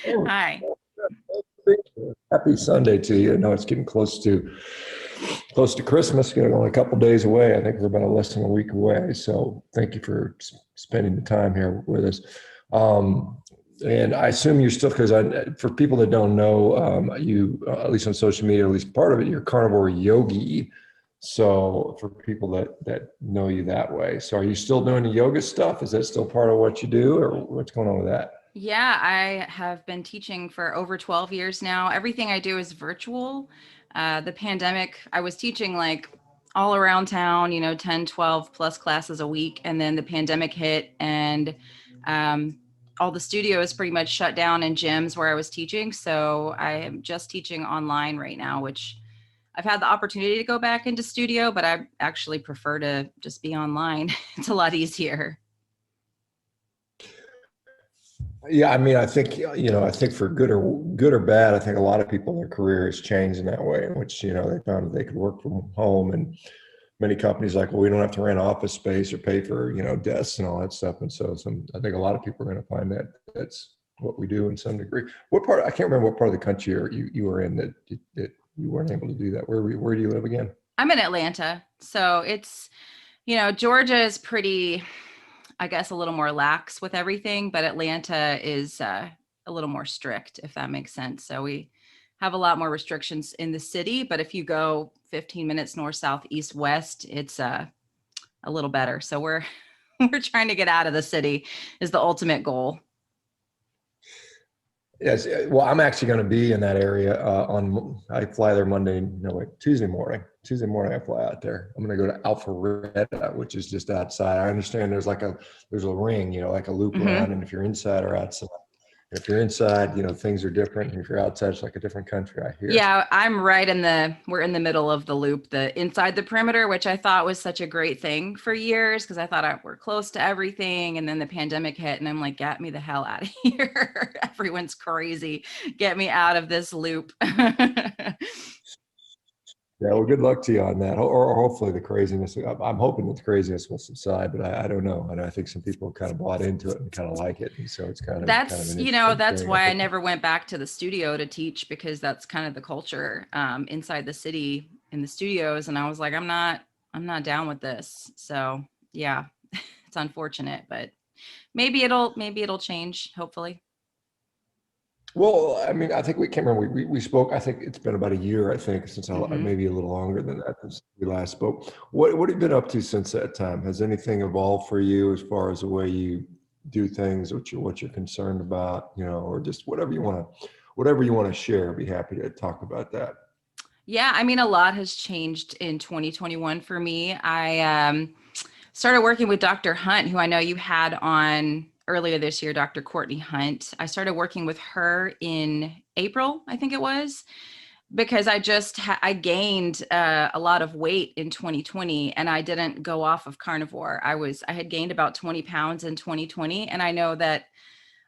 Oh, Hi. happy Sunday to you. I know it's getting close to Christmas. Only a couple days away. I think we're about less than a week away. So thank you for spending the time here with us. Um, and I assume you're still because for people that don't know, you at least on social media, at least part of it, you're carnivore yogi. So for people that know you that way, so are you still doing the yoga stuff? Is that still part of what you do, or what's going on with that? Yeah, I have been teaching for over 12 years now. Everything I do is virtual. The pandemic, I was teaching like all around town, 10, 12 plus classes a week. And then the pandemic hit and um, all the studios pretty much shut down and gyms where I was teaching. So I am just teaching online right now, which I've had the opportunity to go back into studio, but I actually prefer to just be online. It's a lot easier. Yeah, I mean, I think I think for good or bad, I think a lot of people their career has changed in that way, in which they found that they could work from home, and many companies like, well, we don't have to rent office space or pay for desks and all that stuff, and so I think a lot of people are going to find that that's what we do in some degree. What part? I can't remember what part of the country you were in that you weren't able to do that. Where do you live again? I'm in Atlanta. So Georgia is pretty, I guess, a little more lax with everything, but Atlanta is a little more strict, if that makes sense. So we have a lot more restrictions in the city, but if you go 15 minutes north, south, east, west, it's a little better. So we're we're trying to get out of the city is the ultimate goal. Yes, well, I'm actually going to be in that area I fly there Monday, no, wait, Tuesday morning. Tuesday morning, I fly out there. I'm going to go to Alpharetta, which is just outside. I understand there's a ring, like a loop Hmm. around, and if you're inside or outside, if you're inside, things are different. And if you're outside, it's like a different country, I hear. Yeah, we're in the middle of the loop, the inside the perimeter, which I thought was such a great thing for years because I thought we're close to everything. And then the pandemic hit and I'm like, get me the hell out of here. Everyone's crazy. Get me out of this loop. Yeah, well, good luck to you on that. Or hopefully the craziness. I'm hoping that the craziness will subside, but I don't know. And I think some people kind of bought into it and kind of like it, and so it's kind of That's, an interesting that's thing. I why I think. never went back to the studio to teach because that's kind of the culture inside the city in the studios. And I was like, I'm not down with this. So yeah, it's unfortunate, but maybe it'll change, hopefully. Well, I mean, I think we can't remember. We spoke. I think it's been about a year. I think since Hmm. maybe a little longer than that since we last spoke. What have you been up to since that time? Has anything evolved for you as far as the way you do things, what you're concerned about, or just whatever you want to share? I'd be happy to talk about that. Yeah, I mean, a lot has changed in 2021 for me. I started working with Dr. Hunt, who I know you had on earlier this year, Dr. Courtney Hunt. I started working with her in April, I think it was, because I gained a lot of weight in 2020 and I didn't go off of carnivore. I had gained about 20 pounds in 2020, and I know that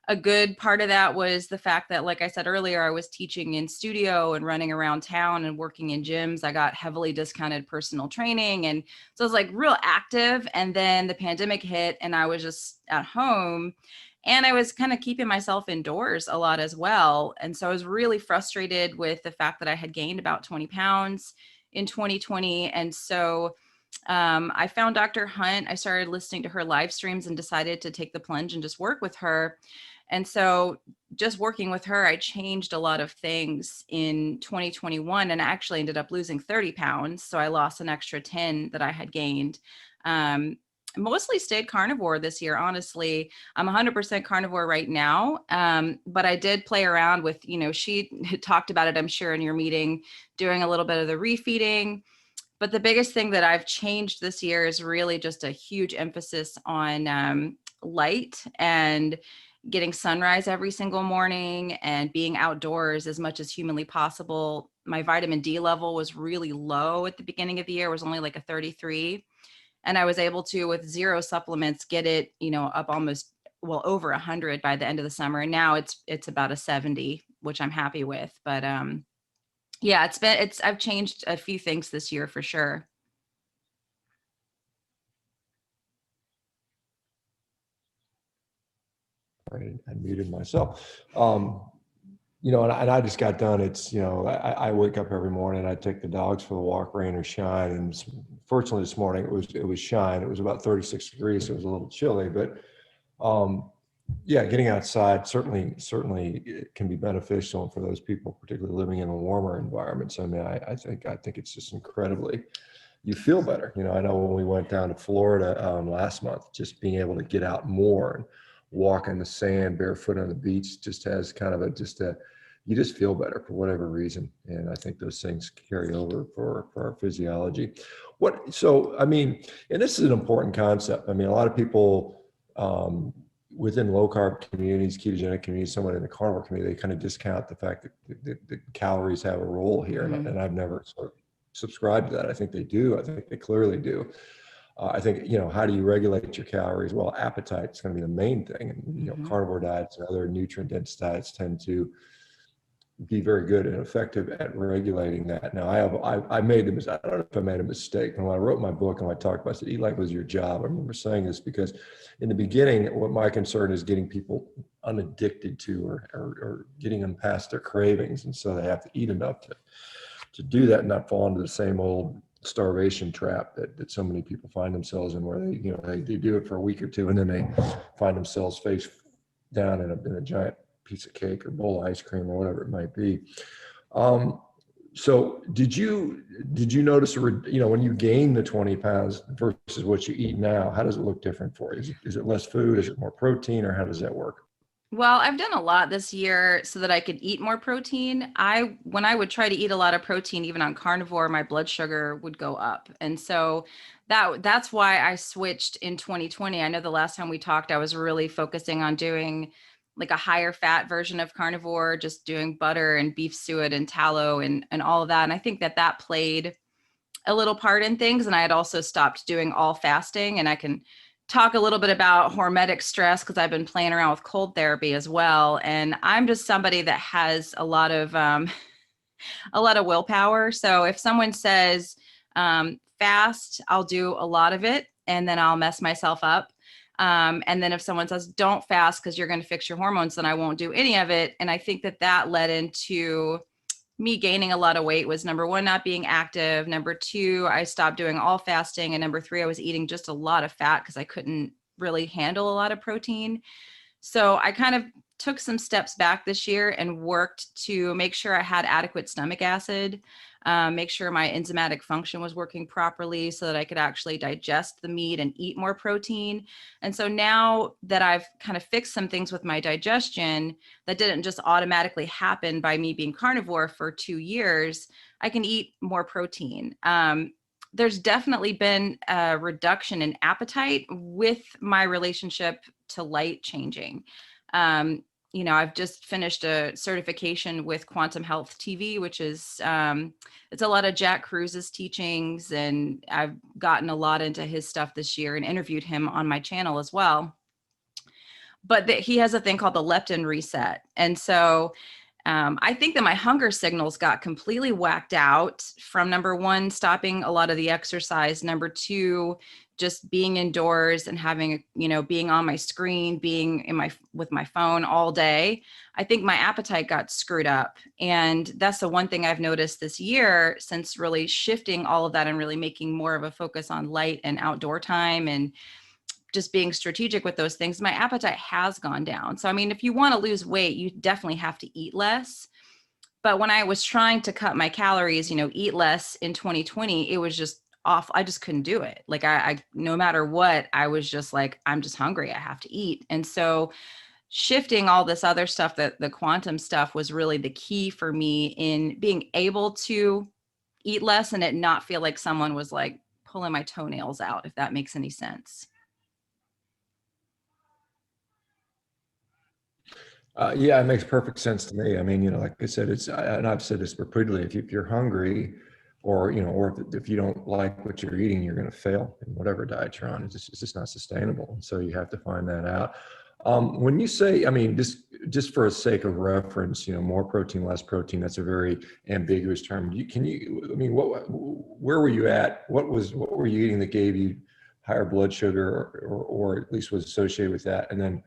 a good part of that was the fact that, like I said earlier, I was teaching in studio and running around town and working in gyms. I got heavily discounted personal training. And so I was like real active. And then the pandemic hit and I was just at home and I was kind of keeping myself indoors a lot as well. And so I was really frustrated with the fact that I had gained about 20 pounds in 2020. And so I found Dr. Hunt. I started listening to her live streams and decided to take the plunge and just work with her. And so just working with her, I changed a lot of things in 2021 and I actually ended up losing 30 pounds. So I lost an extra 10 that I had gained. Um, Mostly stayed carnivore this year, honestly. I'm 100% carnivore right now. But I did play around with, she talked about it, I'm sure, in your meeting, doing a little bit of the refeeding. But the biggest thing that I've changed this year is really just a huge emphasis on light and getting sunrise every single morning and being outdoors as much as humanly possible. My vitamin D level was really low at the beginning of the year, it was only like a 33. And I was able to, with zero supplements, get it, up almost, well, over 100 by the end of the summer. And now it's about a 70, which I'm happy with. But yeah, I've changed a few things this year for sure. I muted myself. and I just got done. It's, I wake up every morning, I take the dogs for the walk, rain or shine. And fortunately this morning it was shine. It was about 36 degrees. So it was a little chilly, but yeah, getting outside certainly it can be beneficial for those people, particularly living in a warmer environments. I mean, I think it's just incredibly, you feel better. I know when we went down to Florida last month, just being able to get out more and walk in the sand barefoot on the beach just has kind of you just feel better for whatever reason. And I think those things carry over for our physiology. So, I mean, and this is an important concept. I mean, a lot of people, within low carb communities, ketogenic communities, someone in the carnivore community, they kind of discount the fact that the calories have a role here. Mm-hmm. And I've never sort of subscribed to that. I think they do. I think they clearly do. I think, how do you regulate your calories? Well, appetite is going to be the main thing. And, Mm-hmm. carnivore diets and other nutrient dense diets tend to be very good and effective at regulating that. Now, I made I don't know if I made a mistake. When I wrote my book and I talked about, I said, eat like it was your job. I remember saying this because in the beginning, what my concern is getting people unaddicted to or getting them past their cravings. And so they have to eat enough to do that and not fall into the same old starvation trap that so many people find themselves in, where they do it for a week or two and then they find themselves face down in a giant piece of cake or bowl of ice cream or whatever it might be. So did you notice, when you gain the 20 pounds versus what you eat now, how does it look different for you? Is it less food? Is it more protein, or how does that work? Well, I've done a lot this year so that I could eat more protein. When I would try to eat a lot of protein, even on carnivore, my blood sugar would go up. And so that's why I switched in 2020. I know the last time we talked, I was really focusing on doing like a higher fat version of carnivore, just doing butter and beef suet and tallow and all of that. And I think that played a little part in things. And I had also stopped doing all fasting, and I can talk a little bit about hormetic stress because I've been playing around with cold therapy as well. And I'm just somebody that has a lot of willpower. So if someone says fast, I'll do a lot of it and then I'll mess myself up. And then if someone says don't fast because you're going to fix your hormones, then I won't do any of it. And I think that led into me gaining a lot of weight. Was number one, not being active. Number two, I stopped doing all fasting. And number three, I was eating just a lot of fat because I couldn't really handle a lot of protein. So I kind of took some steps back this year and worked to make sure I had adequate stomach acid, make sure my enzymatic function was working properly so that I could actually digest the meat and eat more protein. And so now that I've kind of fixed some things with my digestion that didn't just automatically happen by me being carnivore for 2 years, I can eat more protein. There's definitely been a reduction in appetite with my relationship to light changing. I've just finished a certification with Quantum Health TV, which is, it's a lot of Jack Cruse's teachings. And I've gotten a lot into his stuff this year and interviewed him on my channel as well. But he has a thing called the leptin reset. And so I think that my hunger signals got completely whacked out from, number one, stopping a lot of the exercise. Number two, just being indoors and having, being on my screen, being with my phone all day. I think my appetite got screwed up. And that's the one thing I've noticed this year since really shifting all of that and really making more of a focus on light and outdoor time and just being strategic with those things. My appetite has gone down. So, I mean, if you want to lose weight, you definitely have to eat less. But when I was trying to cut my calories, eat less in 2020, it was just off. I just couldn't do it. Like I no matter what, I was just like, I'm just hungry. I have to eat. And so shifting all this other stuff, that the quantum stuff, was really the key for me in being able to eat less and it not feel like someone was like pulling my toenails out, if that makes any sense. Yeah, it makes perfect sense to me. I mean, like I said, and I've said this repeatedly, if you're hungry or if you don't like what you're eating, you're going to fail in whatever diet you're on. It's just not sustainable. So you have to find that out. When you say, I mean, just for a sake of reference, more protein, less protein, that's a very ambiguous term. I mean, where were you at? What were you eating that gave you higher blood sugar or at least was associated with that? And then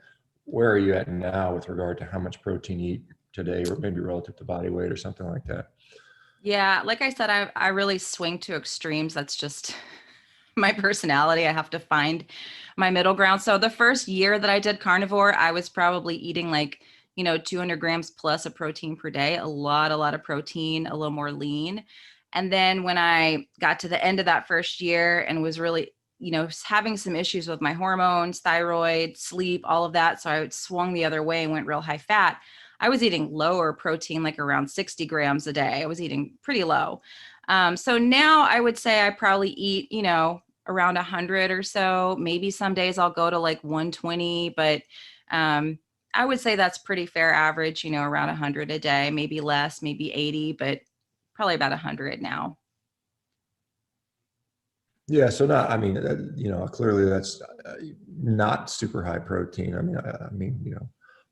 where are you at now with regard to how much protein you eat today, or maybe relative to body weight or something like that? Yeah, like I said, I really swing to extremes. That's just my personality. I have to find my middle ground. So the first year that I did carnivore, I was probably eating like, 200 grams plus of protein per day, a lot of protein, a little more lean. And then when I got to the end of that first year and was really, having some issues with my hormones, thyroid, sleep, all of that. So I swung the other way and went real high fat. I was eating lower protein, like around 60 grams a day. I was eating pretty low. So now I would say I probably eat, around 100 or so. Maybe some days I'll go to like 120, but I would say that's pretty fair average, around 100 a day, maybe less, maybe 80, but probably about 100 now. Yeah, so not, I mean, clearly that's not super high protein.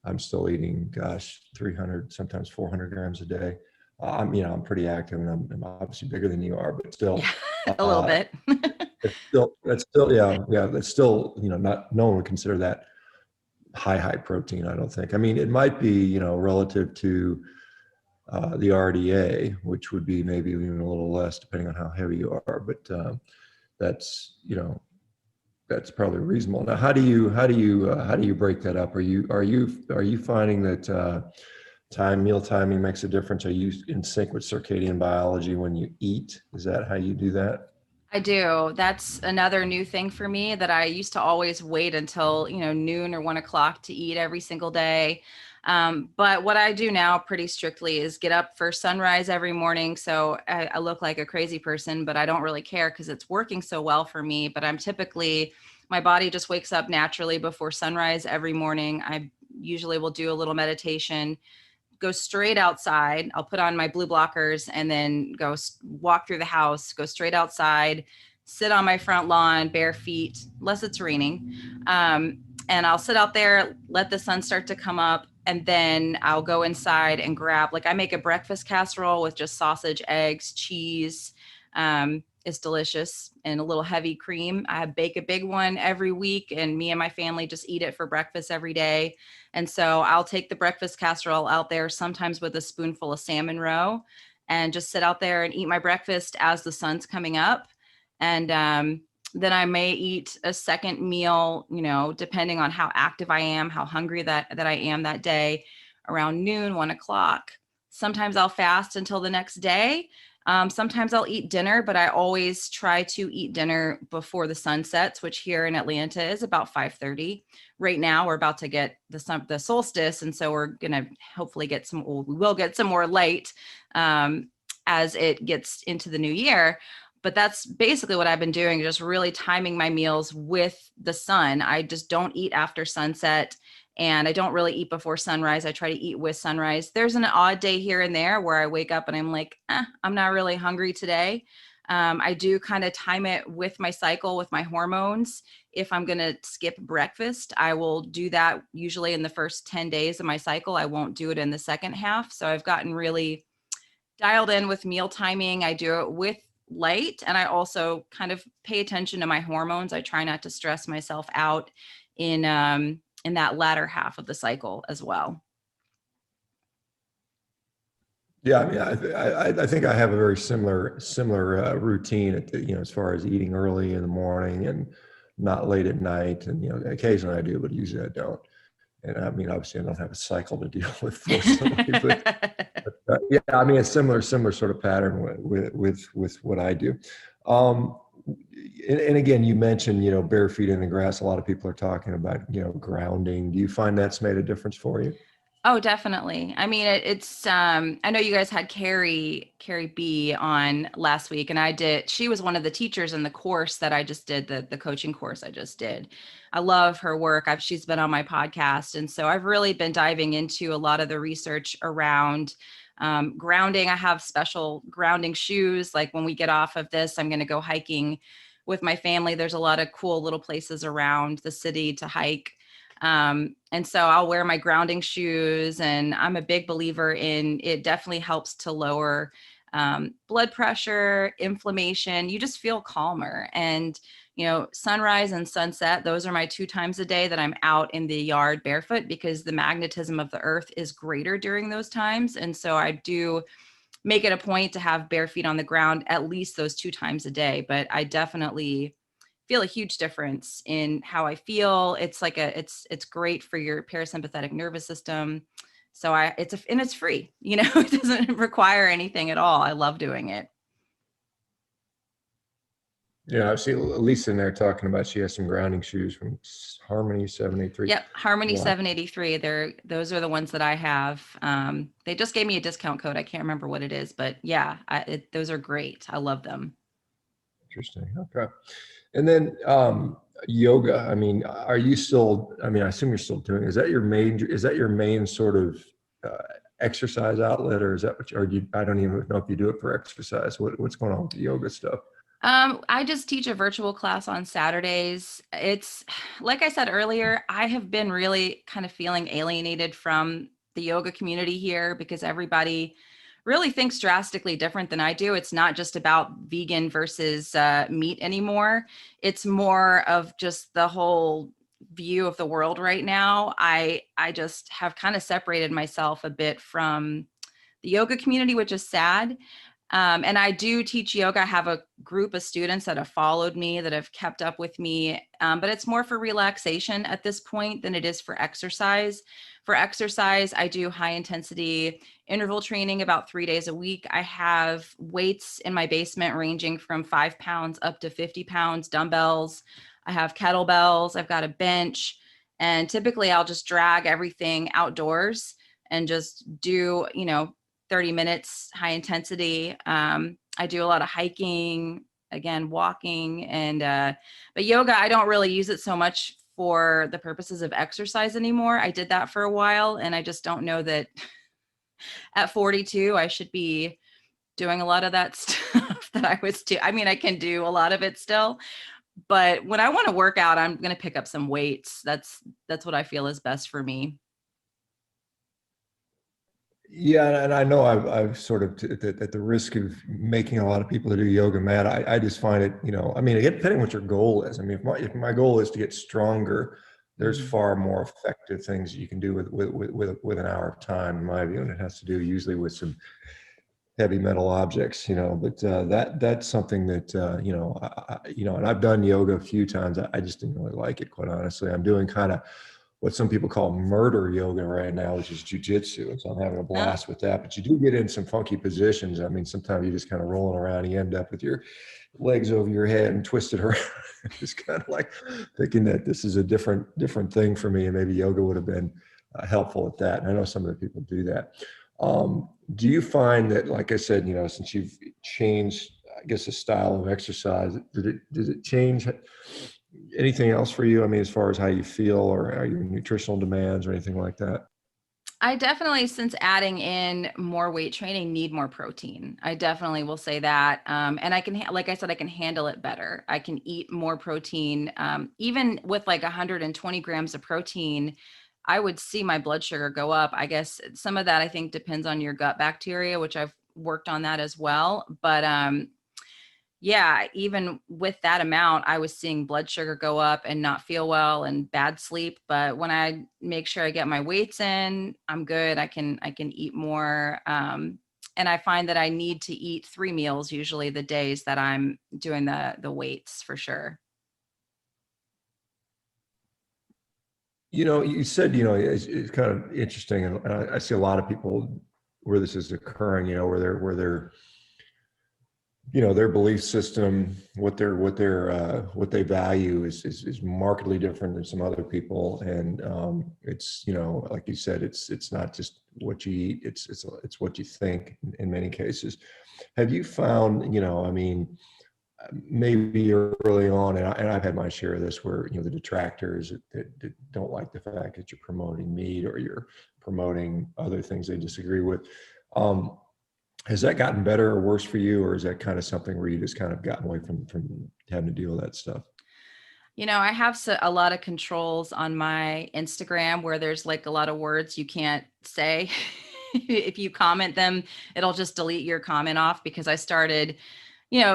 I'm still eating, gosh, 300, sometimes 400 grams a day. I'm pretty active, and I'm obviously bigger than you are, but still, Yeah, a little bit. that's still, not, no one would consider that high protein, I don't think. I mean, it might be, relative to the RDA, which would be maybe even a little less depending on how heavy you are, but that's, that's probably reasonable. Now, how do you break that up? Are you finding that meal timing makes a difference? Are you in sync with circadian biology when you eat? Is that how you do that? I do. That's another new thing for me that I used to always wait until, noon or 1 o'clock to eat every single day. But what I do now pretty strictly is get up for sunrise every morning. So I look like a crazy person, but I don't really care because it's working so well for me. But my body just wakes up naturally before sunrise every morning. I usually will do a little meditation, go straight outside. I'll put on my blue blockers and then walk through the house, go straight outside, sit on my front lawn, bare feet, unless it's raining. And I'll sit out there, let the sun start to come up. And then I'll go inside and I make a breakfast casserole with just sausage, eggs, cheese. It's delicious, and a little heavy cream. I bake a big one every week, and me and my family just eat it for breakfast every day. And so I'll take the breakfast casserole out there, sometimes with a spoonful of salmon roe, and just sit out there and eat my breakfast as the sun's coming up. And then I may eat a second meal, depending on how active I am, how hungry that I am that day, around noon, 1 o'clock. Sometimes I'll fast until the next day. Sometimes I'll eat dinner, but I always try to eat dinner before the sun sets, which here in Atlanta is about 5:30. Right now, we're about to get the solstice, and so we're gonna hopefully we will get some more light as it gets into the new year. But that's basically what I've been doing, just really timing my meals with the sun. I just don't eat after sunset, and I don't really eat before sunrise. I try to eat with sunrise. There's an odd day here and there where I wake up and I'm like, I'm not really hungry today. I do kind of time it with my cycle, with my hormones. If I'm going to skip breakfast, I will do that usually in the first 10 days of my cycle. I won't do it in the second half. So I've gotten really dialed in with meal timing. I do it with light, and I also kind of pay attention to my hormones. I try not to stress myself out in that latter half of the cycle as well. Yeah, I mean, I think I have a very similar routine as far as eating early in the morning and not late at night, and occasionally I do, but usually I don't. And I mean, obviously I don't have a cycle to deal with, fortunately, but yeah, I mean, it's similar sort of pattern with what I do. And again, you mentioned, bare feet in the grass. A lot of people are talking about, grounding. Do you find that's made a difference for you? Oh, definitely. I mean, I know you guys had Carrie B on last week, and she was one of the teachers in the course that I just did, the coaching course I just did. I love her work. She's been on my podcast. And so I've really been diving into a lot of the research around grounding. I have special grounding shoes. Like when we get off of this, I'm going to go hiking with my family. There's a lot of cool little places around the city to hike. And so I'll wear my grounding shoes, and I'm a big believer in it definitely helps to lower blood pressure, inflammation. You just feel calmer. And, sunrise and sunset, those are my 2 times a day that I'm out in the yard barefoot, because the magnetism of the earth is greater during those times. And so I do make it a point to have bare feet on the ground at least those 2 times a day. But I definitely feel a huge difference in how I feel. It's like it's great for your parasympathetic nervous system. So and it's free, it doesn't require anything at all. I love doing it. Yeah, I see Lisa in there talking about she has some grounding shoes from Harmony 783. Yep, Harmony Wow. 783. Those are the ones that I have. They just gave me a discount code. I can't remember what it is, but yeah, those are great. I love them. Interesting. Okay. And then yoga. I mean, are you still? I mean, I assume you're still doing. Is that your main sort of exercise outlet, or is that what? I don't even know if you do it for exercise. What's going on with the yoga stuff? I just teach a virtual class on Saturdays. It's like I said earlier, I have been really kind of feeling alienated from the yoga community here, because everybody really thinks drastically different than I do. It's not just about vegan versus meat anymore. It's more of just the whole view of the world right now. I just have kind of separated myself a bit from the yoga community, which is sad. And I do teach yoga. I have a group of students that have followed me, that have kept up with me, but it's more for relaxation at this point than it is for exercise. For exercise, I do high intensity interval training about 3 days a week. I have weights in my basement ranging from 5 pounds up to 50 pounds, dumbbells. I have kettlebells. I've got a bench. And typically I'll just drag everything outdoors and just do, 30 minutes high intensity. I do a lot of hiking, again, walking, and but yoga, I don't really use it so much for the purposes of exercise anymore. I did that for a while, and I just don't know that at 42 I should be doing a lot of that stuff that I was doing. I mean, I can do a lot of it still, but when I want to work out, I'm going to pick up some weights. That's what I feel is best for me. Yeah, and I know I've sort of at the risk of making a lot of people that do yoga mad. I just find it, I mean, again, depending what your goal is. I mean, if my goal is to get stronger, there's far more effective things you can do with an hour of time, in my view, and it has to do usually with some heavy metal objects, But that's something that and I've done yoga a few times. I just didn't really like it, quite honestly. I'm doing kind of what some people call murder yoga right now, which is jujitsu. And so I'm having a blast with that. But you do get in some funky positions. I mean, sometimes you just kind of rolling around, you end up with your legs over your head and twisted around. Just kind of like thinking that this is a different thing for me, and maybe yoga would have been helpful at that. And I know some of the people do that. Do you find that, like I said, since you've changed, I guess, the style of exercise, did it change anything else for you? I mean, as far as how you feel, or are your nutritional demands or anything like that? I definitely, since adding in more weight training, need more protein. I definitely will say that. And I can, like I said, I can handle it better. I can eat more protein. Even with like 120 grams of protein, I would see my blood sugar go up. I guess some of that, I think, depends on your gut bacteria, which I've worked on that as well. But yeah, even with that amount, I was seeing blood sugar go up and not feel well and bad sleep. But when I make sure I get my weights in, I'm good. I can eat more. And I find that I need to eat 3 meals usually the days that I'm doing the weights, for sure. You said, it's kind of interesting, and I see a lot of people where this is occurring, where they're their belief system, what they value is markedly different than some other people, and it's like you said, it's not just what you eat, it's what you think in many cases. Have you found, I mean, maybe early on, and I've had my share of this, where the detractors that don't like the fact that you're promoting meat or you're promoting other things they disagree with. Has that gotten better or worse for you, or is that kind of something where you just kind of gotten away from having to deal with that stuff? I have a lot of controls on my Instagram where there's like a lot of words you can't say. if you comment them, it'll just delete your comment off, because I started,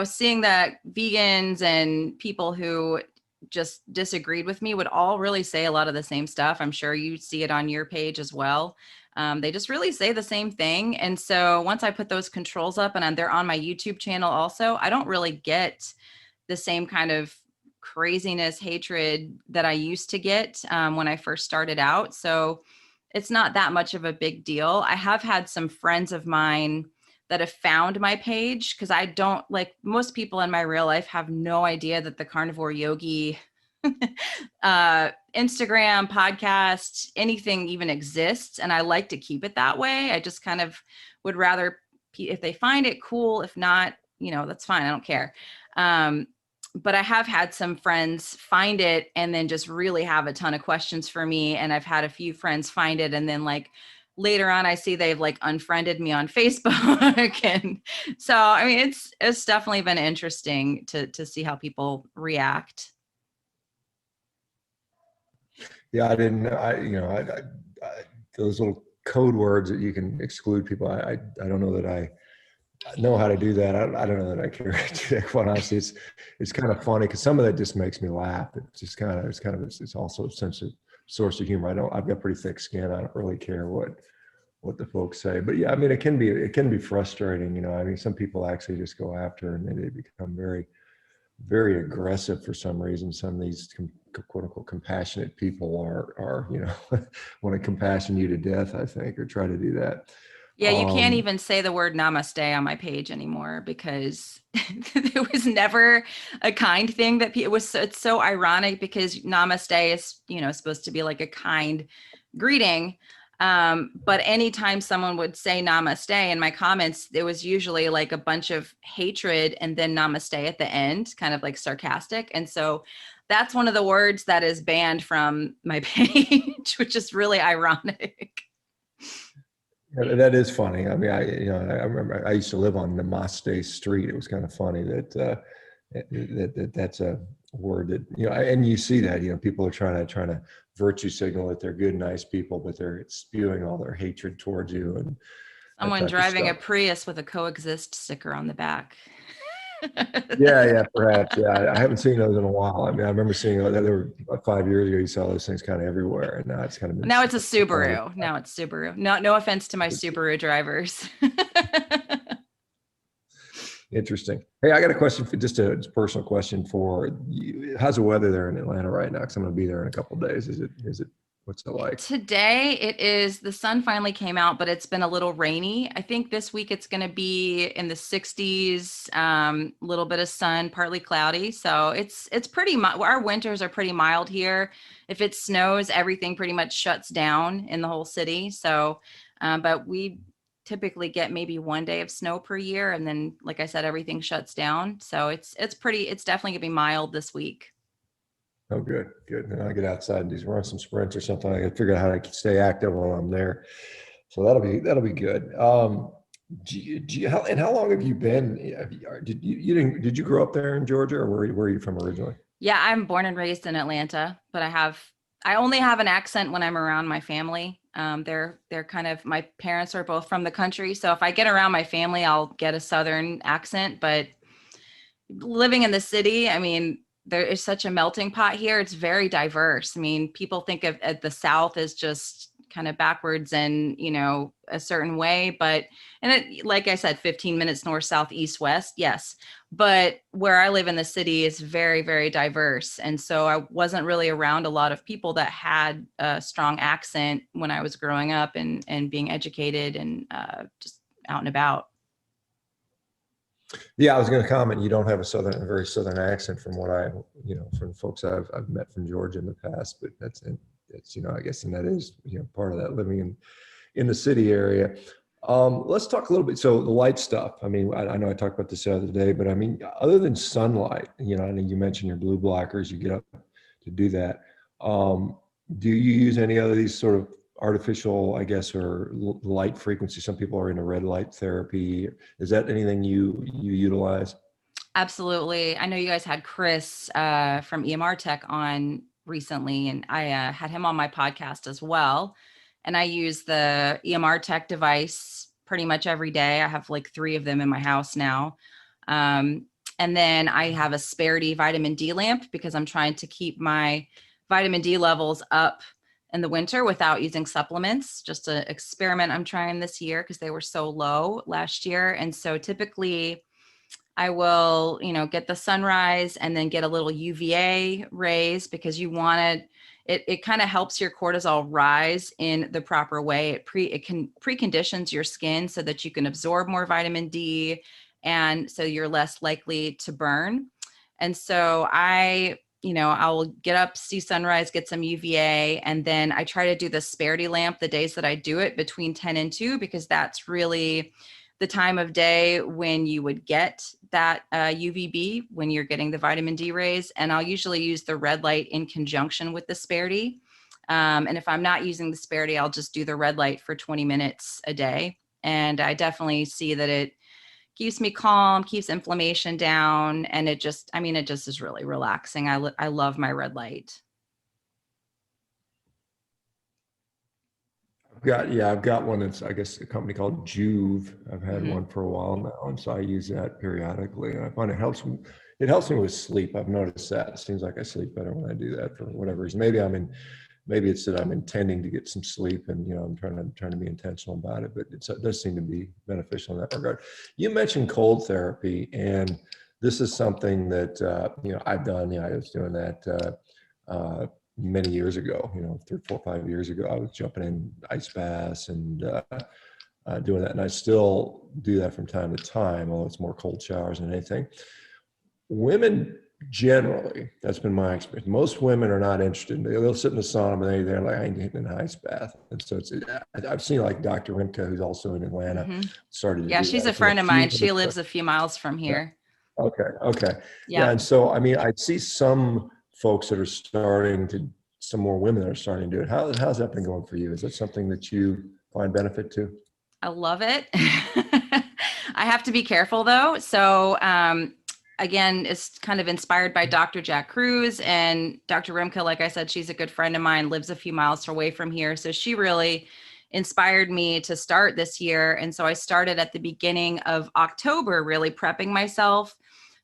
seeing that vegans and people who just disagreed with me would all really say a lot of the same stuff. I'm sure you see it on your page as well. They just really say the same thing. And so once I put those controls up, and they're on my YouTube channel also, I don't really get the same kind of craziness, hatred that I used to get when I first started out. So it's not that much of a big deal. I have had some friends of mine that have found my page, because I don't, like most people in my real life, have no idea that the Carnivore Yogi Instagram, podcast, anything even exists. And I like to keep it that way. I just kind of would rather, if they find it, cool. If not, that's fine. I don't care. But I have had some friends find it and then just really have a ton of questions for me. And I've had a few friends find it, and then like later on, I see they've like unfriended me on Facebook. And so, I mean, it's definitely been interesting to see how people react. Yeah, I didn't. Those little code words that you can exclude people. I don't know that I know how to do that. I don't know that I care to do that, quite honestly. It's kind of funny because some of that just makes me laugh. It's also a sense of source of humor. I've got pretty thick skin. I don't really care what the folks say. But yeah, I mean, it can be frustrating. I mean, some people actually just go after, and they become very, very aggressive for some reason. Some of these quote unquote compassionate people are want to compassion you to death, I think, or try to do that. Yeah, you can't even say the word namaste on my page anymore, because there was never a kind thing that it's so ironic, because namaste is, supposed to be like a kind greeting. But anytime someone would say namaste in my comments, there was usually like a bunch of hatred and then namaste at the end, kind of like sarcastic. And so that's one of the words that is banned from my page, which is really ironic. Yeah, that is funny. I mean, I remember I used to live on Namaste Street. It was kind of funny that that's a word that, and you see that, people are trying to virtue signal that they're good, nice people, but they're spewing all their hatred towards you. And someone driving a Prius with a coexist sticker on the back. Yeah, perhaps. Yeah, I haven't seen those in a while. I mean, I remember seeing that. They were about 5 years ago. You saw those things kind of everywhere, and now it's kind of been. Now it's a Subaru. Now it's Subaru. No offense to my Subaru drivers. Interesting. Hey, I got a question for just a personal question for you. How's the weather there in Atlanta right now? Because I'm going to be there in a couple of days. Is it? What's it like? Today the sun finally came out, but it's been a little rainy. I think this week it's going to be in the 60s, a little bit of sun, partly cloudy. So it's pretty our winters are pretty mild here. If it snows, everything pretty much shuts down in the whole city. So, but we typically get maybe one day of snow per year. And then, like I said, everything shuts down. So it's definitely gonna be mild this week. Oh, good. And I get outside and run some sprints or something. I got to figure out how to stay active while I'm there. So that'll be good. How long have you been? Did you grow up there in Georgia, or where are you from originally? Yeah, I'm born and raised in Atlanta, but I only have an accent when I'm around my family. They're kind of, my parents are both from the country, so if I get around my family, I'll get a Southern accent. But living in the city, I mean, there is such a melting pot here. It's very diverse. I mean, people think of the South as just kind of backwards and, a certain way, but, like I said, 15 minutes north, south, east, west. Yes. But where I live in the city is very, very diverse. And so I wasn't really around a lot of people that had a strong accent when I was growing up and being educated and just out and about. Yeah, I was going to comment. You don't have a very southern accent from what from folks I've met from Georgia in the past. But that's I guess, and that is part of that living in the city area. Let's talk a little bit. So the light stuff. I mean, I know I talked about this the other day, but I mean, other than sunlight, I know you mentioned your blue blockers. You get up to do that. Do you use any other of these sort of artificial, I guess, or light frequency? Some people are into red light therapy. Is that anything you utilize? Absolutely. I know you guys had Chris from EMR Tech on recently, and I had him on my podcast as well. and I use the EMR Tech device pretty much every day. I have like 3 of them in my house now. And then I have a Spare D vitamin D lamp because I'm trying to keep my vitamin D levels up in the winter without using supplements. Just an experiment I'm trying this year because they were so low last year. And so typically I will, get the sunrise and then get a little UVA rays because you want it kind of helps your cortisol rise in the proper way. It can preconditions your skin so that you can absorb more vitamin D, and so you're less likely to burn. And so I'll get up, see sunrise, get some UVA, and then I try to do the Spare D lamp the days that I do it between 10 and 2, because that's really the time of day when you would get that UVB, when you're getting the vitamin D rays. And I'll usually use the red light in conjunction with the Spare D. And if I'm not using the Spare D, I'll just do the red light for 20 minutes a day. And I definitely see that it keeps me calm, keeps inflammation down. And it just is really relaxing. I love my red light. I've got one. It's, I guess, a company called Juve. I've had one for a while now, and so I use that periodically, and I find it helps me with sleep. I've noticed that. It seems like I sleep better when I do that for whatever reason. Maybe it's that I'm intending to get some sleep, and I'm trying to be intentional about it. But it does seem to be beneficial in that regard. You mentioned cold therapy, and this is something that I've done. I was doing that many years ago, 3, 4, 5 years ago. I was jumping in ice baths and doing that. And I still do that from time to time, although it's more cold showers than anything. Women generally, that's been my experience. Most women are not interested. They'll sit in the sauna, but they're like, I ain't getting an ice bath. And so I've seen like Dr. Rimka, who's also in Atlanta, started to do she's that. a friend of mine. She lives a few miles from here. Yeah. Okay. Yeah. And so, I see some folks that are some more women that are starting to do it. How's that been going for you? Is that something that you find benefit to? I love it. I have to be careful though. So, again, it's kind of inspired by Dr. Jack Cruz and Dr. Rimka. Like I said, she's a good friend of mine, lives a few miles away from here. So she really inspired me to start this year. And so I started at the beginning of October, really prepping myself.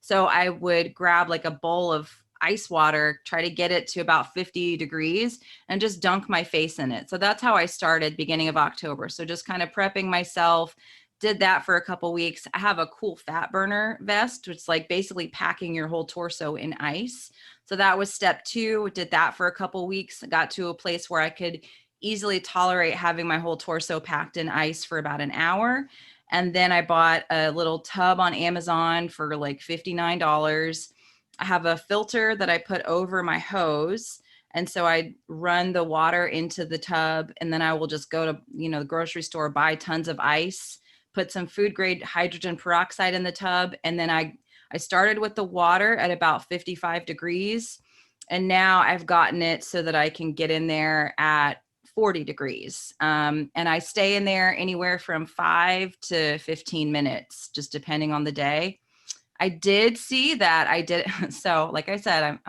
So I would grab like a bowl of ice water, try to get it to about 50 degrees and just dunk my face in it. So that's how I started beginning of October. So just kind of prepping myself, did that for a couple weeks. I have a cool fat burner vest, which is like basically packing your whole torso in ice. So that was step 2. Did that for a couple weeks. I got to a place where I could easily tolerate having my whole torso packed in ice for about an hour. And then I bought a little tub on Amazon for like $59. I have a filter that I put over my hose. And so I run the water into the tub, and then I will just go to, the grocery store, buy tons of ice, put some food grade hydrogen peroxide in the tub. And then I started with the water at about 55 degrees. And now I've gotten it so that I can get in there at 40 degrees. And I stay in there anywhere from 5 to 15 minutes, just depending on the day. I did see that I did. So like I said,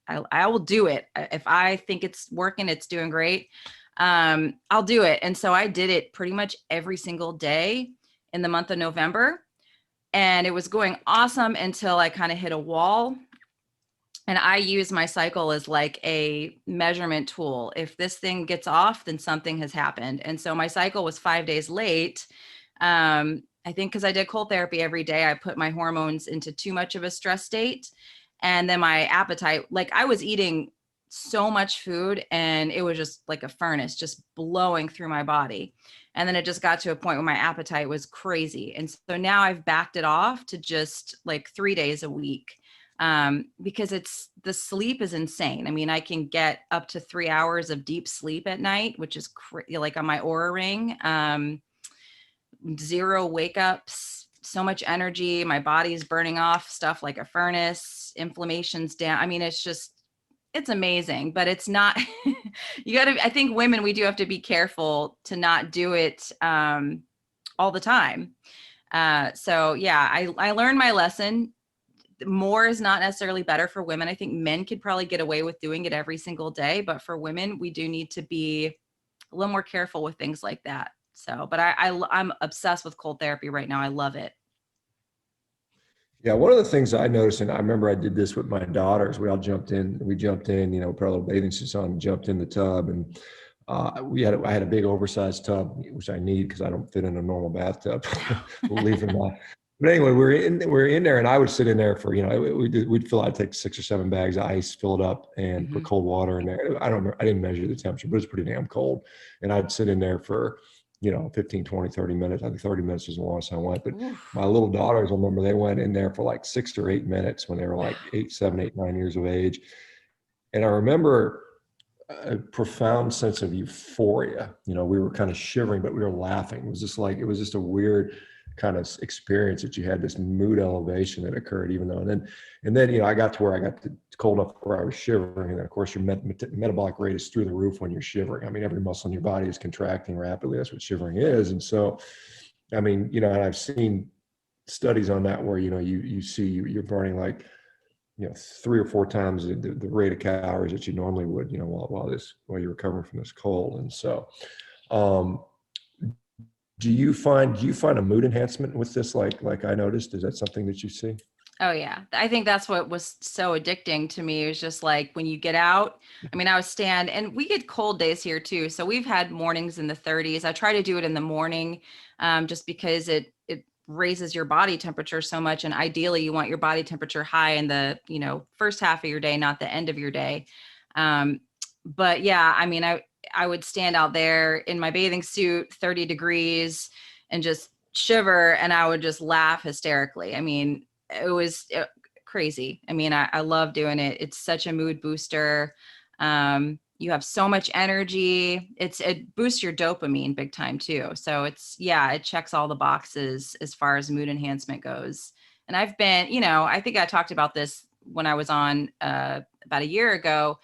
I will do it. If I think it's working, it's doing great. I'll do it. And so I did it pretty much every single day in the month of November. And it was going awesome until I kind of hit a wall. And I use my cycle as like a measurement tool. If this thing gets off, then something has happened. And so my cycle was 5 days late. I think because I did cold therapy every day, I put my hormones into too much of a stress state. And then my appetite, like I was eating so much food and it was just like a furnace just blowing through my body. And then it just got to a point where my appetite was crazy. And so now I've backed it off to just like 3 days a week. Because the sleep is insane. I mean, I can get up to 3 hours of deep sleep at night, which is like on my Oura ring. 0 wake ups, so much energy. My body's burning off stuff like a furnace, inflammation's down. I mean, it's amazing, but it's not, I think women, we do have to be careful to not do it, all the time. So yeah, I learned my lesson. More is not necessarily better for women. I think men could probably get away with doing it every single day, but for women, we do need to be a little more careful with things like that. So, but I'm obsessed with cold therapy right now. I love it. Yeah, one of the things I noticed, and I remember I did this with my daughters. We jumped in, put our little bathing suits on, and jumped in the tub, and I had a big oversized tub, which I need because I don't fit in a normal bathtub. Believe it or not. But anyway, we're in there, and I would sit in there for, I'd take 6 or 7 bags of ice, fill it up, and put Mhm. cold water in there. I don't remember, I didn't measure the temperature, but it's pretty damn cold. And I'd sit in there for, 15, 20, 30 minutes. I think 30 minutes was the longest I went. But Oof. my little daughters, I remember they went in there for like 6 or 8 minutes when they were like 8, 7, 8, 9 years of age. And I remember a profound sense of euphoria. We were kind of shivering, but we were laughing. It was just a weird kind of experience that you had this mood elevation that occurred, even though, and then, I got to where I got to cold enough where I was shivering. And then of course your metabolic rate is through the roof when you're shivering. I mean, every muscle in your body is contracting rapidly. That's what shivering is. And so, I mean, and I've seen studies on that where, you see you're burning like, 3 or 4 times the rate of calories that you normally would, while you're recovering from this cold. And so, um, do you find a mood enhancement with this? Like I noticed, is that something that you see? Oh yeah. I think that's what was so addicting to me. It was just like when you get out, I mean, I would stand, and we get cold days here too. So we've had mornings in the 30s. I try to do it in the morning, just because it raises your body temperature so much. And ideally you want your body temperature high in the, first half of your day, not the end of your day. Um, but yeah, I mean, I would stand out there in my bathing suit, 30 degrees, and just shiver, and I would just laugh hysterically. I mean, it was crazy. I mean, I love doing it. It's such a mood booster. You have so much energy. It boosts your dopamine big time too. So it checks all the boxes as far as mood enhancement goes. And I've been, I think I talked about this when I was on about a year ago.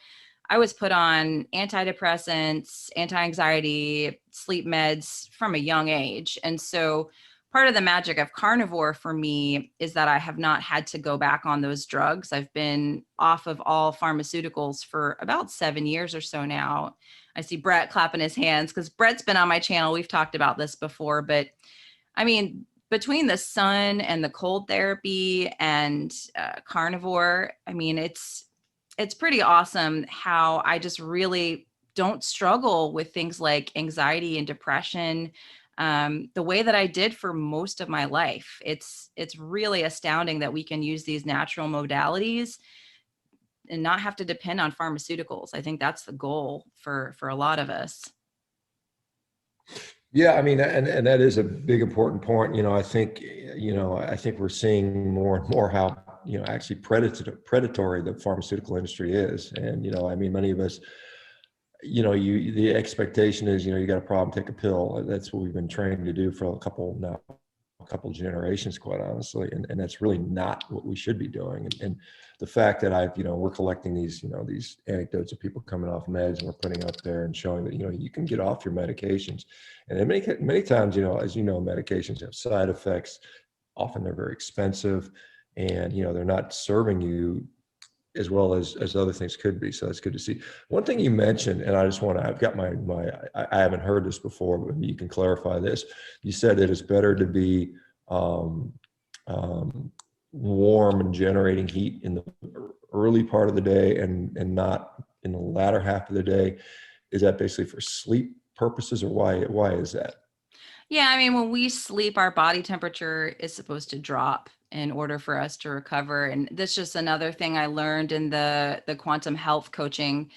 I was put on antidepressants, anti-anxiety, sleep meds from a young age. And so part of the magic of carnivore for me is that I have not had to go back on those drugs. I've been off of all pharmaceuticals for about 7 years or so now. I see Brett clapping his hands because Brett's been on my channel. We've talked about this before, but I mean, between the sun and the cold therapy and carnivore, I mean, it's pretty awesome how I just really don't struggle with things like anxiety and depression the way that I did for most of my life. It's really astounding that we can use these natural modalities and not have to depend on pharmaceuticals. I think that's the goal for a lot of us. Yeah, I mean, and that is a big important point. I think we're seeing more and more how, actually predatory the pharmaceutical industry is. And, I mean, many of us, the expectation is, you got a problem, take a pill. That's what we've been trained to do for a couple generations, quite honestly. And that's really not what we should be doing. And the fact that we're collecting these anecdotes of people coming off meds, and we're putting up there and showing that, you can get off your medications. And then many times, as medications have side effects. Often they're very expensive, and, they're not serving you as well as other things could be. So that's good to see. One thing you mentioned, and I've got I haven't heard this before, but you can clarify this. You said that it's better to be um, um, warm and generating heat in the early part of the day and not in the latter half of the day. Is that basically for sleep purposes, or why is that? Yeah, I mean, when we sleep, our body temperature is supposed to drop in order for us to recover. And that's just another thing I learned in the quantum health coaching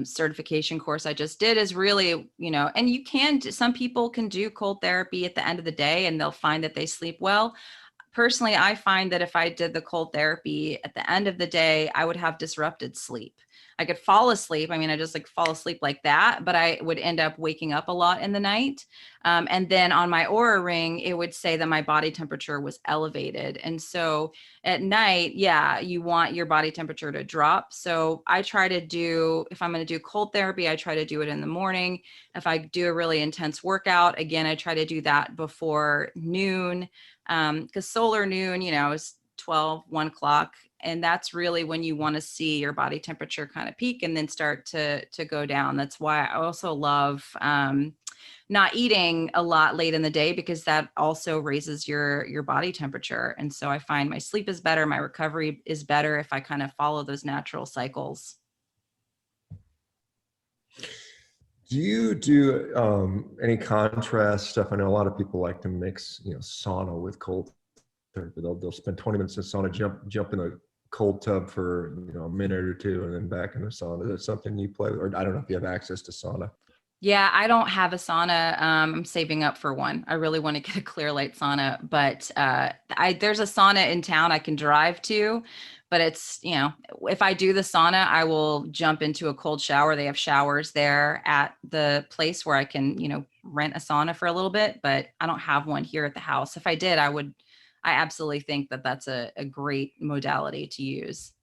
certification course I just did is really, and some people can do cold therapy at the end of the day and they'll find that they sleep well. Personally, I find that if I did the cold therapy at the end of the day, I would have disrupted sleep. I could fall asleep. I mean, I just like fall asleep like that, but I would end up waking up a lot in the night. And then on my Aura ring, it would say that my body temperature was elevated. And so at night, yeah, you want your body temperature to drop. So I try to if I'm going to do cold therapy, I try to do it in the morning. If I do a really intense workout, again, I try to do that before noon, because solar noon, is 12, 1 o'clock. And that's really when you want to see your body temperature kind of peak and then start to go down. That's why I also love not eating a lot late in the day, because that also raises your body temperature. And so I find my sleep is better, my recovery is better if I kind of follow those natural cycles. Do you do any contrast stuff? I know a lot of people like to mix, sauna with cold therapy. They'll spend 20 minutes in sauna, jump in a cold tub for a minute or two, and then back in the sauna. Is that something you play with? Or I don't know if you have access to sauna. Yeah, I don't have a sauna. I'm saving up for one. I really want to get a clear light sauna, but there's a sauna in town I can drive to, but it's, if I do the sauna, I will jump into a cold shower. They have showers there at the place where I can, rent a sauna for a little bit, but I don't have one here at the house. If I did, I absolutely think that that's a great modality to use.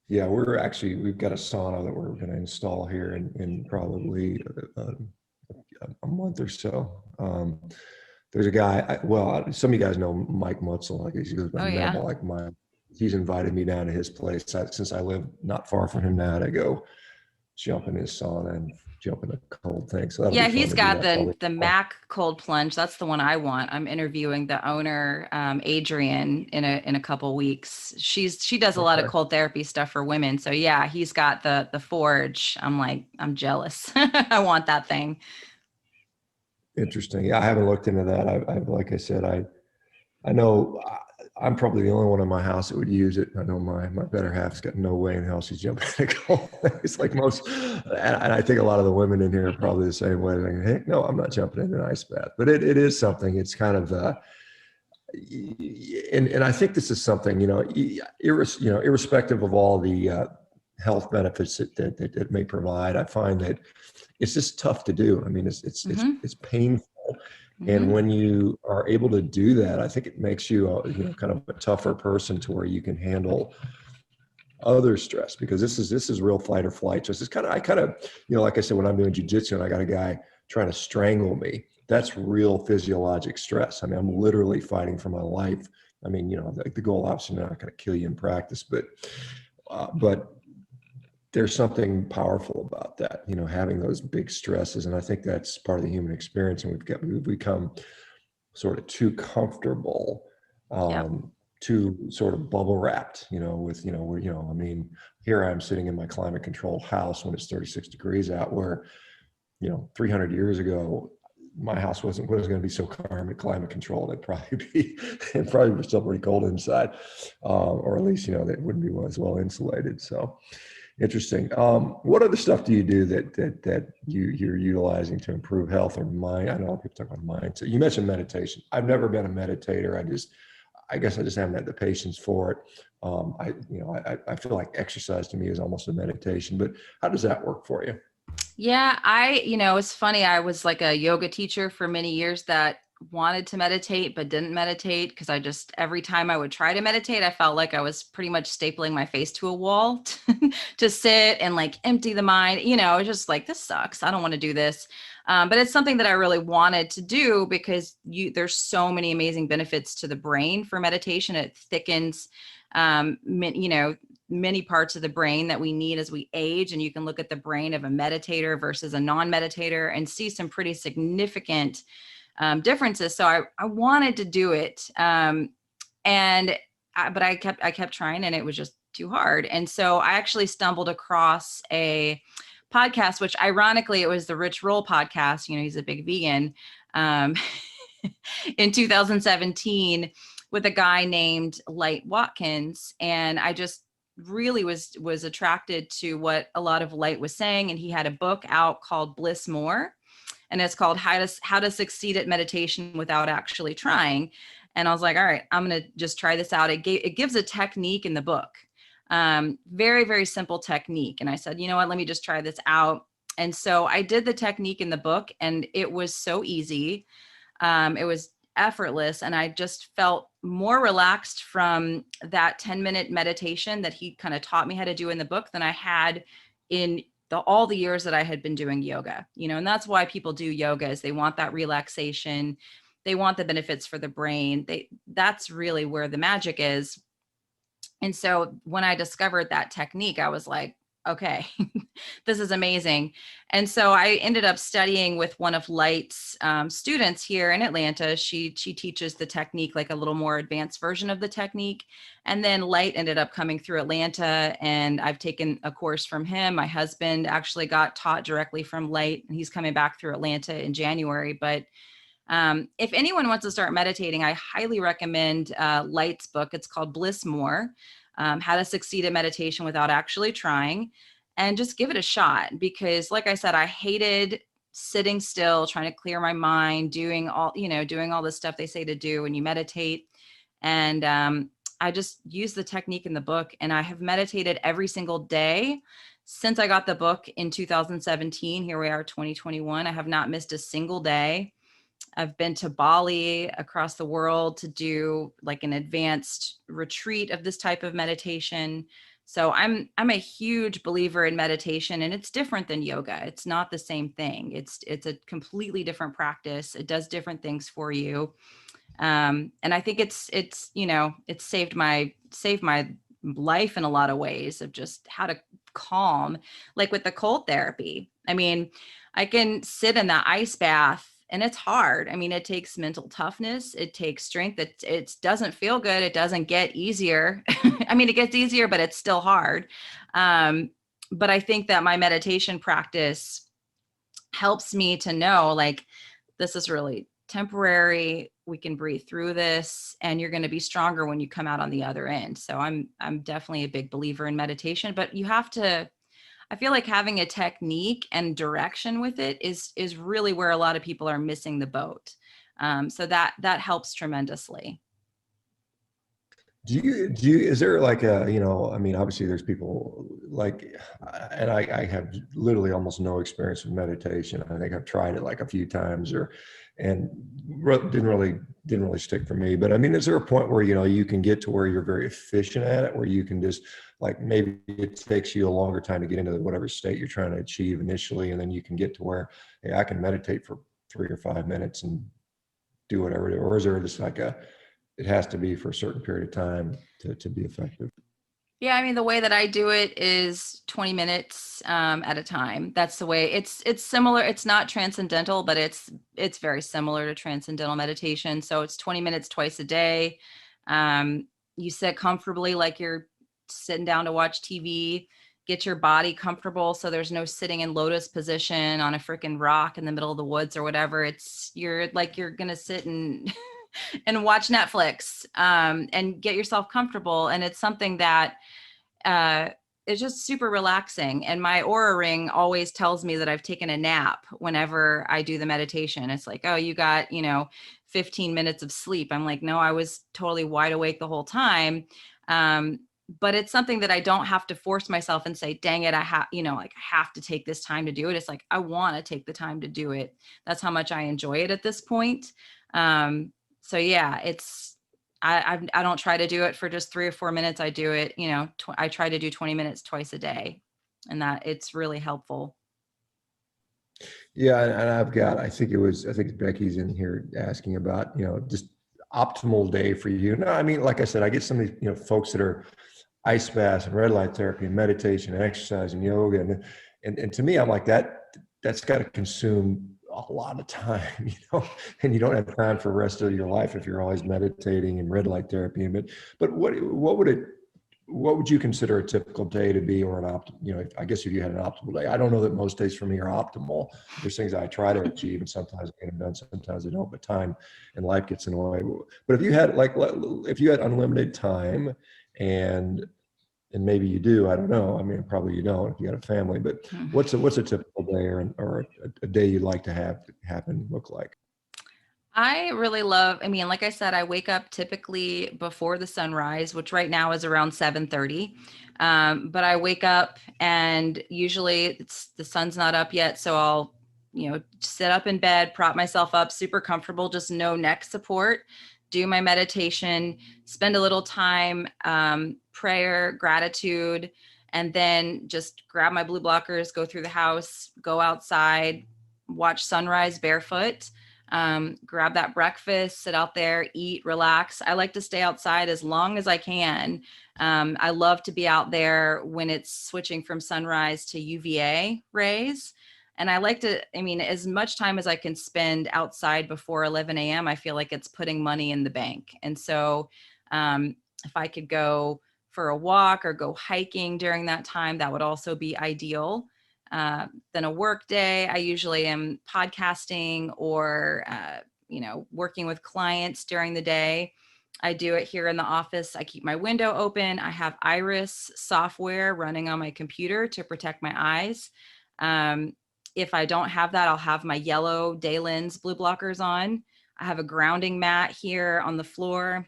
Yeah, we've got a sauna that we're going to install here in probably a month or so. There's a guy, some of you guys know Mike Mutzel. He goes by Oh yeah. Metabolic Mike. He's invited me down to his place. Since I live not far from him now, to go jump in his sauna and jump in a cold thing. So that'll Yeah, be fun he's to do got that probably. the Mac cold plunge. That's the one I want. I'm interviewing the owner, Adrian, in a couple weeks. She does a lot of Okay. cold therapy stuff for women. So yeah, he's got the Forge. I'm jealous. I want that thing. Interesting. Yeah, I haven't looked into that. I've like I said, I know I'm probably the only one in my house that would use it. I know my better half's got no way in hell she's jumping in a cold. It's like most, and I think a lot of the women in here are probably the same way. Like, hey, no, I'm not jumping in an ice bath. But it is something. It's kind of, and I think this is something, irrespective of all the health benefits that it may provide, I find that it's just tough to do. I mean, it's painful. And when you are able to do that, I think it makes you, kind of a tougher person to where you can handle other stress, because this is real fight or flight. So it's just I kind of, like I said, when I'm doing jujitsu and I got a guy trying to strangle me, that's real physiologic stress. I mean, I'm literally fighting for my life. I mean, the goal obviously not going to kill you in practice, but there's something powerful about that, having those big stresses. And I think that's part of the human experience. And we've become sort of too comfortable, Yeah. too sort of bubble wrapped, with, I mean, here I'm sitting in my climate controlled house when it's 36 degrees out, where, 300 years ago, my house wasn't going to be so climate controlled. It'd probably be still pretty cold inside, or at least, that wouldn't be as well insulated. So, interesting. What other stuff do you do that you're utilizing to improve health or mind? I know a lot of people talk about mindset. You mentioned meditation. I've never been a meditator. I guess I just haven't had the patience for it. I feel like exercise to me is almost a meditation. But how does that work for you? Yeah, it's funny. I was like a yoga teacher for many years that wanted to meditate, but didn't meditate because every time I would try to meditate, I felt like I was pretty much stapling my face to a wall to sit and like empty the mind. It's just like, this sucks. I don't want to do this. But it's something that I really wanted to do because there's so many amazing benefits to the brain for meditation. It thickens, many parts of the brain that we need as we age. And you can look at the brain of a meditator versus a non-meditator and see some pretty significant differences. So I wanted to do it. But I kept trying and it was just too hard. And so I actually stumbled across a podcast, which ironically, it was the Rich Roll podcast. He's a big vegan, in 2017 with a guy named Light Watkins. And I just really was attracted to what a lot of Light was saying. And he had a book out called Bliss More. And it's called How to Succeed at Meditation Without Actually Trying. And I was like, all right, I'm going to just try this out. It gives a technique in the book, very, very simple technique. And I said, you know what, let me just try this out. And so I did the technique in the book and it was so easy. It was effortless. And I just felt more relaxed from that 10-minute meditation that he kind of taught me how to do in the book than I had in all the years that I had been doing yoga, and that's why people do yoga, is they want that relaxation. they want the benefits for the brain. That's really where the magic is. And so when I discovered that technique, I was like, okay, this is amazing. And so I ended up studying with one of Light's students here in Atlanta. She teaches the technique, like a little more advanced version of the technique. And then Light ended up coming through Atlanta, and I've taken a course from him. My husband actually got taught directly from Light, and he's coming back through Atlanta in January. But if anyone wants to start meditating, I highly recommend Light's book. It's called Bliss More, How to Succeed at Meditation Without Actually Trying. And just give it a shot, because like I said, I hated sitting still, trying to clear my mind, doing all the stuff they say to do when you meditate. And I just used the technique in the book, and I have meditated every single day since I got the book in 2017. Here we are, 2021. I have not missed a single day. I've been to Bali, across the world, to do like an advanced retreat of this type of meditation. So I'm a huge believer in meditation, and it's different than yoga. It's not the same thing. It's a completely different practice. It does different things for you. And I think it's saved my life in a lot of ways, of just how to calm, like with the cold therapy. I mean, I can sit in that ice bath, and it's hard. I mean, it takes mental toughness. It takes strength. It doesn't feel good. It doesn't get easier. I mean, it gets easier, but it's still hard. But I think that my meditation practice helps me to know, like, this is really temporary. We can breathe through this, and you're going to be stronger when you come out on the other end. So I'm definitely a big believer in meditation, but you have to, I feel like having a technique and direction with it is really where a lot of people are missing the boat. So that helps tremendously. Is there like a, I mean, obviously there's people like, and I have literally almost no experience with meditation. I think I've tried it like a few times and didn't really stick for me. But I mean, is there a point where, you can get to where you're very efficient at it, where you can just, like, maybe it takes you a longer time to get into whatever state you're trying to achieve initially, and then you can get to where, hey, I can meditate for 3 or 5 minutes and do whatever, or is there just like it has to be for a certain period of time to be effective? Yeah, I mean, the way that I do it is 20 minutes at a time. That's the way. It's similar. It's not transcendental, but it's very similar to transcendental meditation. So it's 20 minutes twice a day. You sit comfortably, like you're sitting down to watch TV. Get your body comfortable, so there's no sitting in lotus position on a freaking rock in the middle of the woods or whatever. You're gonna sit and and watch Netflix, and get yourself comfortable. And it's something that is just super relaxing. And my Aura Ring always tells me that I've taken a nap whenever I do the meditation. It's like, oh, you got, 15 minutes of sleep. I'm like, no, I was totally wide awake the whole time. But it's something that I don't have to force myself and say, dang it, I have to take this time to do it. It's like, I want to take the time to do it. That's how much I enjoy it at this point. So yeah, I don't try to do it for just 3 or 4 minutes. I do it, I try to do 20 minutes twice a day, and that it's really helpful. Yeah, and I think Becky's in here asking about, just optimal day for you. No, I mean, like I said, I get some of these, folks that are ice baths and red light therapy and meditation and exercise and yoga. And to me, I'm like, that's got to consume a lot of time, and you don't have time for the rest of your life if you're always meditating and red light therapy. But what would you consider a typical day to be, or an I guess if you had an optimal day? I don't know that most days for me are optimal. There's things I try to achieve, and sometimes I get them done, sometimes I don't, but time and life gets in the way. But if you had unlimited time, and maybe you do, I don't know. I mean, probably you don't if you got a family, but what's a typical day or a day you'd like to have happen look like? I really love, I mean, like I said, I wake up typically before the sunrise, which right now is around 7:30. But I wake up, and usually the sun's not up yet. So I'll, sit up in bed, prop myself up, super comfortable, just no neck support, do my meditation, spend a little time, prayer, gratitude, and then just grab my blue blockers, go through the house, go outside, watch sunrise barefoot. grab that breakfast, sit out there, eat, relax. I like to stay outside as long as I can. I love to be out there when it's switching from sunrise to UVA rays. And I like to, I mean, as much time as I can spend outside before 11 a.m., I feel like it's putting money in the bank. And so if I could go for a walk or go hiking during that time, that would also be ideal. Then a work day, I usually am podcasting or, working with clients during the day. I do it here in the office. I keep my window open. I have Iris software running on my computer to protect my eyes. If I don't have that, I'll have my yellow day lens blue blockers on. I have a grounding mat here on the floor.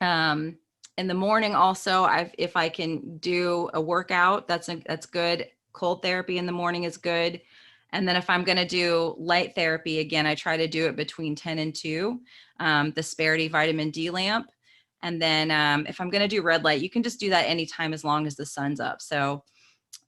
In the morning also, if I can do a workout, that's good. Cold therapy in the morning is good. And then if I'm going to do light therapy, again, I try to do it between 10 and 2, the Sparity vitamin D lamp. And then if I'm going to do red light, you can just do that anytime as long as the sun's up. So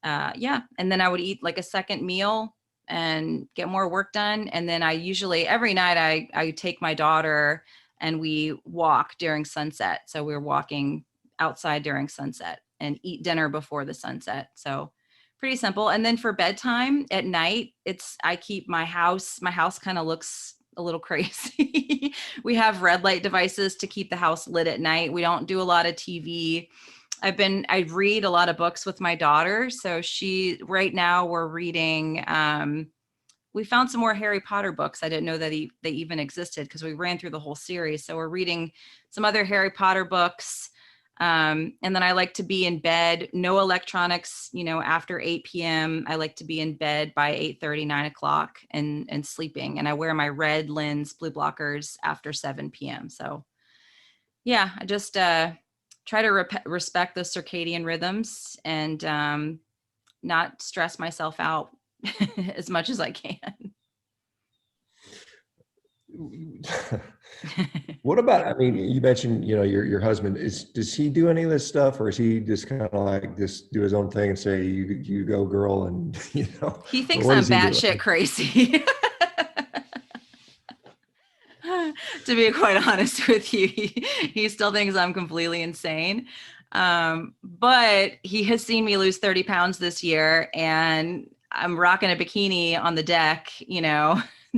yeah. And then I would eat like a second meal and get more work done. And then I usually every night I take my daughter and we walk during sunset. So we're walking outside during sunset and eat dinner before the sunset. So pretty simple. And then for bedtime at night, I keep my house kind of looks a little crazy. We have red light devices to keep the house lit at night. We don't do a lot of TV. I read a lot of books with my daughter. So right now we're reading, we found some more Harry Potter books. I didn't know that they even existed because we ran through the whole series. So we're reading some other Harry Potter books. And then I like to be in bed, no electronics, after 8 p.m. I like to be in bed by 8:30, 9 o'clock and sleeping. And I wear my red lens blue blockers after 7 p.m. So yeah, I just try to respect the circadian rhythms and not stress myself out as much as I can. What about, I mean, you mentioned, your husband does he do any of this stuff, or is he just kind of like just do his own thing and say, you go girl, and He thinks what I'm does he do? batshit crazy. To be quite honest with you, he still thinks I'm completely insane. But he has seen me lose 30 pounds this year, and I'm rocking a bikini on the deck,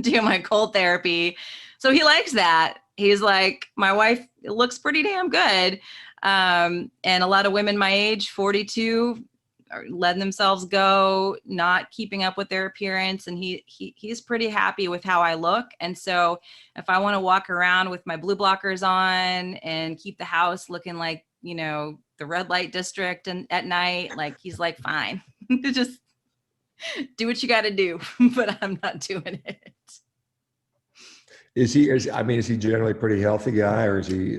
doing my cold therapy. So he likes that. He's like, my wife looks pretty damn good. And a lot of women my age, 42, are letting themselves go, not keeping up with their appearance. And he's pretty happy with how I look. And so if I want to walk around with my blue blockers on and keep the house looking like, the red light district and at night, like, he's like, fine, just do what you got to do, but I'm not doing it. Is he generally a pretty healthy guy, or is he?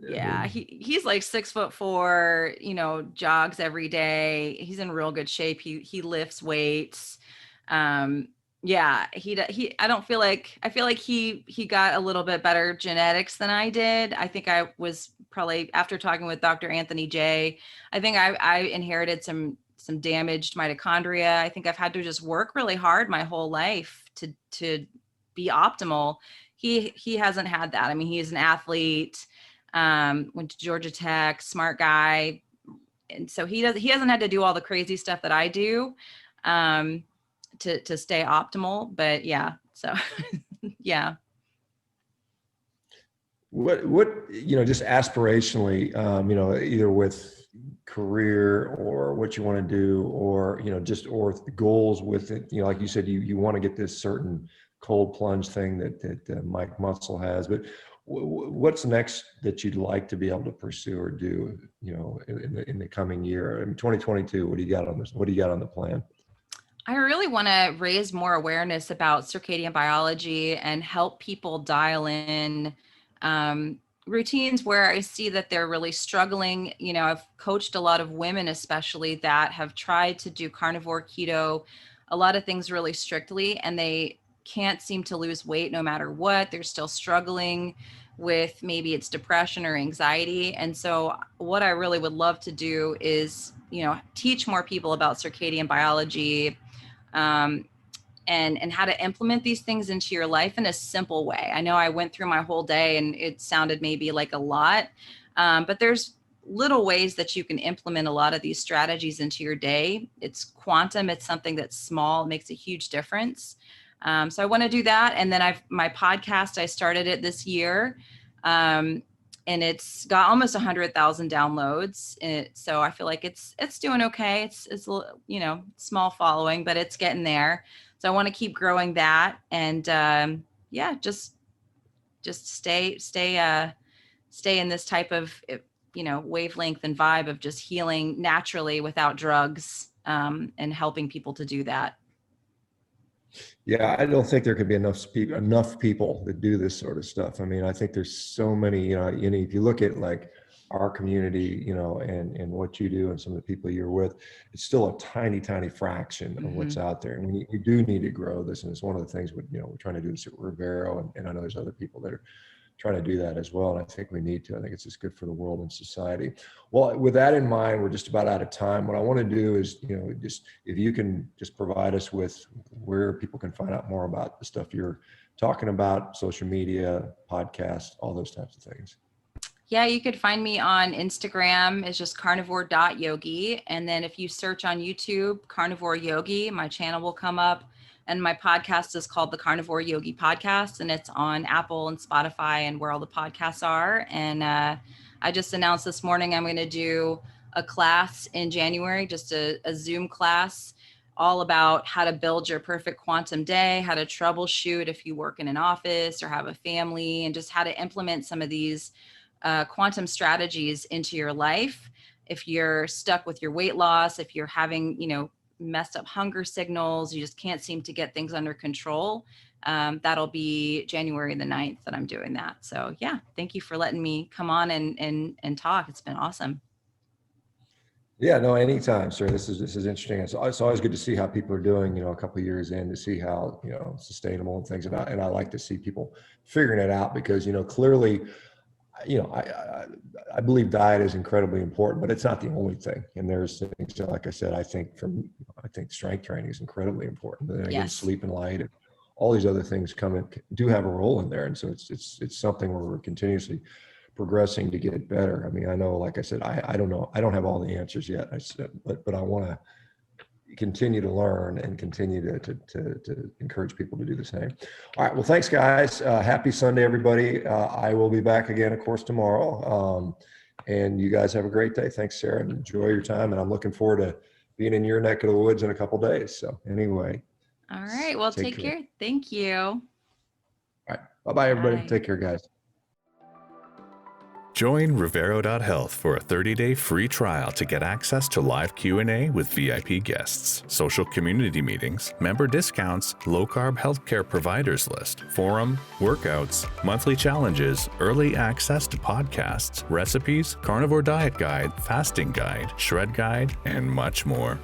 Yeah, he's like 6'4", jogs every day. He's in real good shape. He lifts weights. Yeah, I feel like he got a little bit better genetics than I did. I think I was probably, after talking with Dr. Anthony J, I think I inherited some damaged mitochondria. I think I've had to just work really hard my whole life to be optimal. He hasn't had that. I mean, he's an athlete, went to Georgia Tech, smart guy. And so he hasn't had to do all the crazy stuff that I do, to stay optimal. But yeah, so yeah. What just aspirationally, either with career or what you want to do, or or goals with it, like you said, you want to get this certain cold plunge thing that Mike Muscle has, but what's next that you'd like to be able to pursue or do, in the coming year? I mean, 2022, what do you got on this? What do you got on the plan? I really want to raise more awareness about circadian biology and help people dial in routines where I see that they're really struggling. I've coached a lot of women, especially, that have tried to do carnivore, keto, a lot of things really strictly, and they can't seem to lose weight no matter what. They're still struggling with, maybe it's depression or anxiety. And so what I really would love to do is, teach more people about circadian biology, and how to implement these things into your life in a simple way. I know I went through my whole day and it sounded maybe like a lot, but there's little ways that you can implement a lot of these strategies into your day. It's quantum. It's something that's small. It makes a huge difference. So I want to do that. And then my podcast, I started it this year. And it's got almost 100,000 downloads. So I feel like it's doing okay. It's small following, but it's getting there. So I want to keep growing that, and just stay in this type of wavelength and vibe of just healing naturally without drugs, and helping people to do that. Yeah, I don't think there could be enough people that do this sort of stuff. I mean, I think there's so many, if you look at like our community, and what you do and some of the people you're with, it's still a tiny, tiny fraction of what's out there. And we do need to grow this. And it's one of the things we're trying to do this at Revero. And I know there's other people that are trying to do that as well. And I think we need to. I think it's just good for the world and society. Well, with that in mind, we're just about out of time. What I want to do is, just if you can just provide us with where people can find out more about the stuff you're talking about, social media, podcast, all those types of things. Yeah, you could find me on Instagram. It's just carnivore.yogi. And then if you search on YouTube, Carnivore Yogi, my channel will come up. And my podcast is called the Carnivore Yogi Podcast, and it's on Apple and Spotify and where all the podcasts are. And I just announced this morning I'm going to do a class in January, just a Zoom class, all about how to build your perfect quantum day, how to troubleshoot if you work in an office or have a family, and just how to implement some of these quantum strategies into your life. If you're stuck with your weight loss, if you're having, messed up hunger signals, you just can't seem to get things under control, that'll be January the 9th that I'm doing that. So yeah, thank you for letting me come on and talk. It's been awesome. Yeah, no, anytime, sir. This is interesting. It's always good to see how people are doing, a couple of years in, to see how, sustainable and things. And I like to see people figuring it out, because, clearly, I believe diet is incredibly important, but it's not the only thing. And there's things, like I said, I think strength training is incredibly important. And again, sleep and light and all these other things do have a role in there. And so it's something where we're continuously progressing to get better. I mean, I know, like I said, I don't know, I don't have all the answers yet. But I want to continue to learn and continue to encourage people to do the same. All right. Well, thanks, guys. Happy Sunday, everybody. I will be back again, of course, tomorrow. And you guys have a great day. Thanks, Sarah. And enjoy your time. And I'm looking forward to being in your neck of the woods in a couple of days. So anyway. All right. Well, take care. Thank you. All right. Bye-bye, everybody. Bye. Take care, guys. Join Revero.health for a 30-day free trial to get access to live Q&A with VIP guests, social community meetings, member discounts, low-carb healthcare providers list, forum, workouts, monthly challenges, early access to podcasts, recipes, carnivore diet guide, fasting guide, shred guide, and much more.